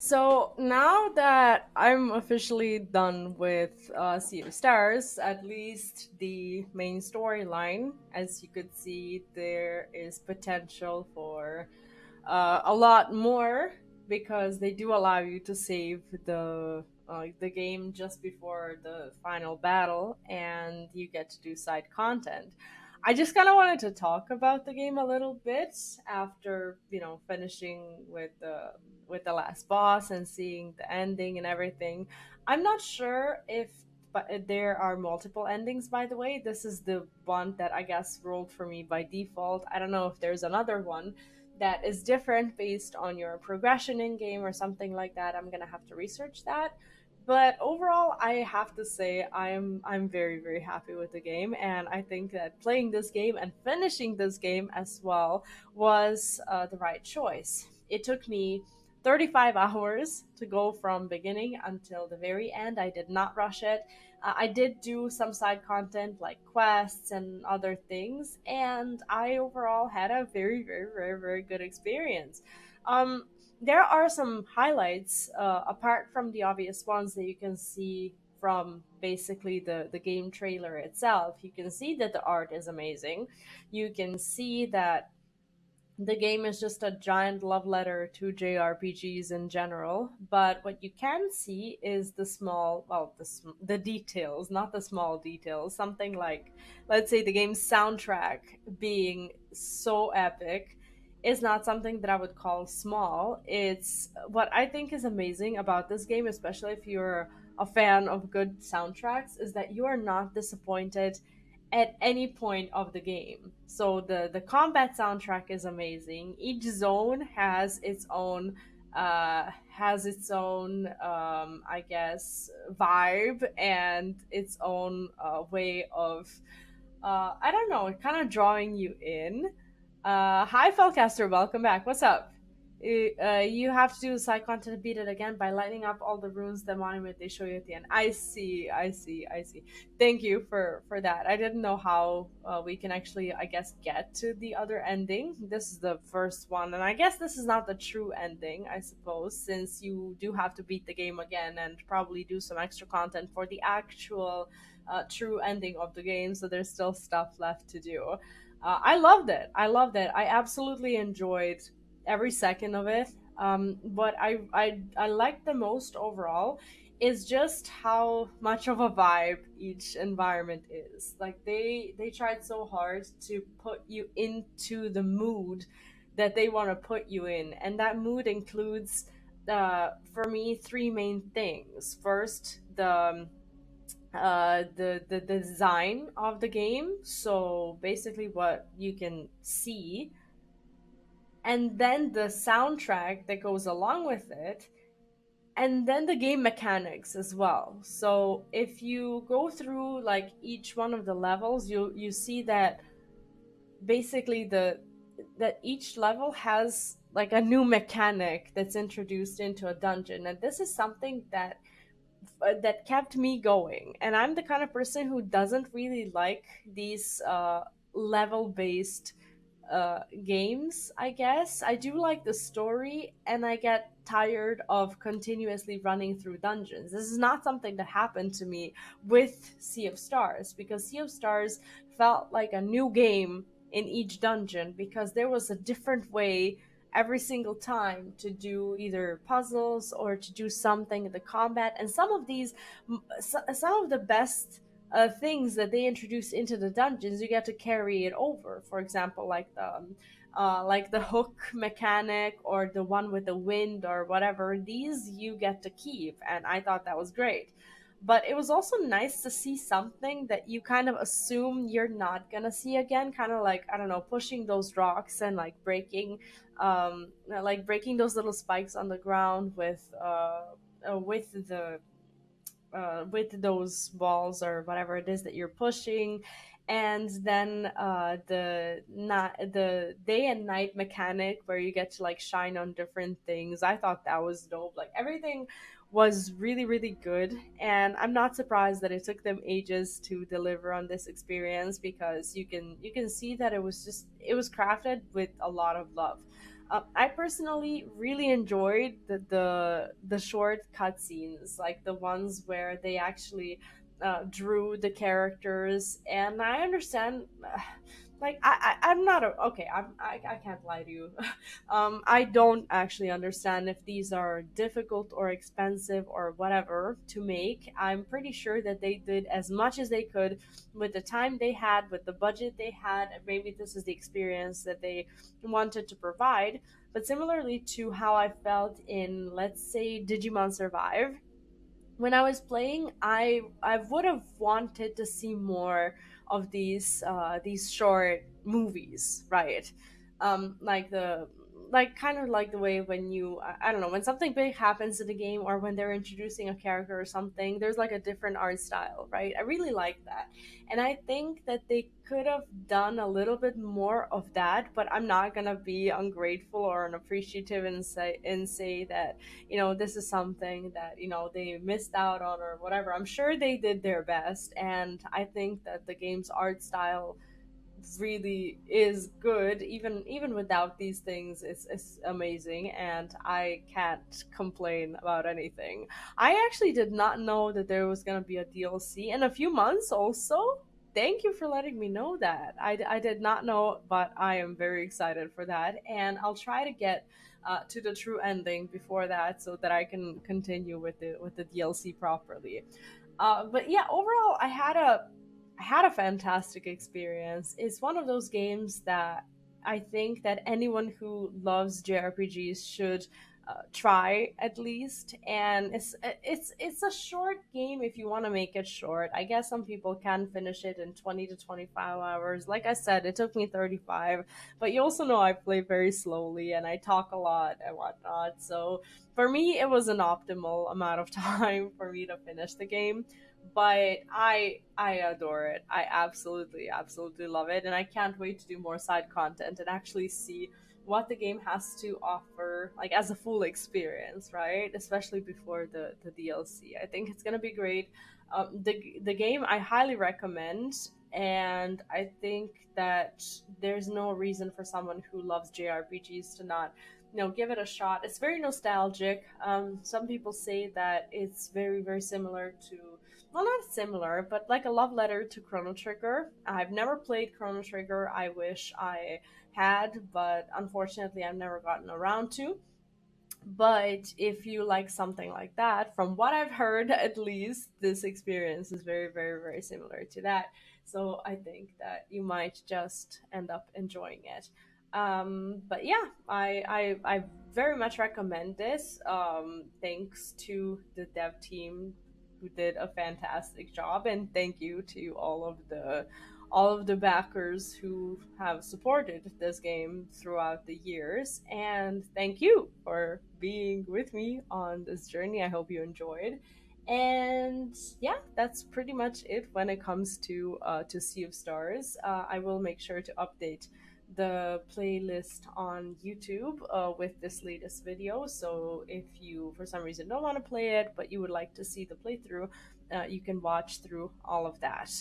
So now that I'm officially done with Sea of Stars, at least the main storyline, as you could see, there is potential for a lot more because they do allow you to save the game just before the final battle, and you get to do side content. I just kind of wanted to talk about the game a little bit after finishing with the last boss and seeing the ending and everything. I'm not sure if but there are multiple endings, by the way. This is the one that I guess rolled for me by default. I don't know if there's another one that is different based on your progression in game or something like that. I'm gonna have to research that. But overall, I have to say I'm very very happy with the game, and I think that playing this game and finishing this game as well was the right choice. It took me 35 hours to go from beginning until the very end. I did not rush it. I did do some side content like quests and other things, and I overall had a very, very, very, very good experience. There are some highlights apart from the obvious ones that you can see from basically the game trailer itself. You can see that the art is amazing. You can see that the game is just a giant love letter to JRPGs in general, but what you can see is the small, well, the details, not the small details. Something like, let's say, the game's soundtrack being so epic is not something that I would call small. It's what I think is amazing about this game, especially if you're a fan of good soundtracks, is that you are not disappointed at any point of the game. So the combat soundtrack is amazing. Each zone has its own I guess vibe and its own way of I don't know, kind of drawing you in. Hi Felcaster, welcome back. What's up? You have to do the side content to beat it again by lighting up all the runes, the monument they show you at the end. I see. Thank you for that. I didn't know how we can actually, I guess, get to the other ending. This is the first one, and I guess this is not the true ending, I suppose, since you do have to beat the game again and probably do some extra content for the actual true ending of the game. So there's still stuff left to do. I loved it. I loved it. I absolutely enjoyed every second of it. What I liked the most overall is just how much of a vibe each environment is. Like they tried so hard to put you into the mood that they want to put you in, and that mood includes, for me, three main things. First, the design of the game, so basically what you can see, and then the soundtrack that goes along with it, and then the game mechanics as well. So if you go through like each one of the levels, you see that basically the that each level has like a new mechanic that's introduced into a dungeon, and this is something that kept me going. And I'm the kind of person who doesn't really like these level based games, I guess. I do like the story, and I get tired of continuously running through dungeons. This is not something that happened to me with Sea of Stars, because Sea of Stars felt like a new game in each dungeon because there was a different way every single time to do either puzzles or to do something in the combat. And some of the best things that they introduce into the dungeons, you get to carry it over. For example, like the hook mechanic or the one with the wind or whatever. These you get to keep, and I thought that was great. But it was also nice to see something that you kind of assume you're not gonna see again, kind of like, I don't know, pushing those rocks and like breaking those little spikes on the ground with those balls or whatever it is that you're pushing. And then the day and night mechanic where you get to like shine on different things. I thought that was dope. Like everything was really really good, and I'm not surprised that it took them ages to deliver on this experience, because you can see that it was crafted with a lot of love. I personally really enjoyed the short cutscenes, like the ones where they actually drew the characters, and I understand. Like I'm not a, okay. I can't lie to you. I don't actually understand if these are difficult or expensive or whatever to make. I'm pretty sure that they did as much as they could with the time they had, with the budget they had. And maybe this is the experience that they wanted to provide. But similarly to how I felt in, let's say, Digimon Survive, when I was playing, I would have wanted to see more of these short movies, right? Like the like kind of like the way when you I don't know, when something big happens in the game or when they're introducing a character or something, there's like a different art style, right? I really like that, and I think that they could have done a little bit more of that. But I'm not gonna be ungrateful or unappreciative and say that this is something that they missed out on or whatever. I'm sure they did their best, and I think that the game's art style really is good. Even without these things, it's amazing, and I can't complain about anything. I actually did not know that there was going to be a DLC in a few months also. Thank you for letting me know that. I did not know, but I am very excited for that, and I'll try to get to the true ending before that so that I can continue with the DLC properly. But yeah, overall, I had a fantastic experience. It's one of those games that I think that anyone who loves JRPGs should try at least. And it's a short game if you want to make it short. I guess some people can finish it in 20 to 25 hours. Like I said, it took me 35. But you also know I play very slowly and I talk a lot and whatnot. So for me, it was an optimal amount of time for me to finish the game, but I adore it. I absolutely love it, and I can't wait to do more side content and actually see what the game has to offer, like as a full experience, right? Especially before the DLC. I think it's gonna be great. The game I highly recommend, and I think that there's no reason for someone who loves JRPGs to not give it a shot. It's very nostalgic. Some people say that it's very similar to, well, not similar, but like a love letter to Chrono Trigger. I've never played Chrono Trigger. I wish I had, but unfortunately, I've never gotten around to. But if you like something like that, from what I've heard, at least, this experience is very similar to that. So I think that you might just end up enjoying it. But yeah, I very much recommend this. Thanks to the dev team who did a fantastic job, and thank you to all of the backers who have supported this game throughout the years. And thank you for being with me on this journey. I hope you enjoyed. And yeah, that's pretty much it when it comes to Sea of Stars. I will make sure to update the playlist on YouTube with this latest video. So if you, for some reason, don't want to play it, but you would like to see the playthrough, you can watch through all of that.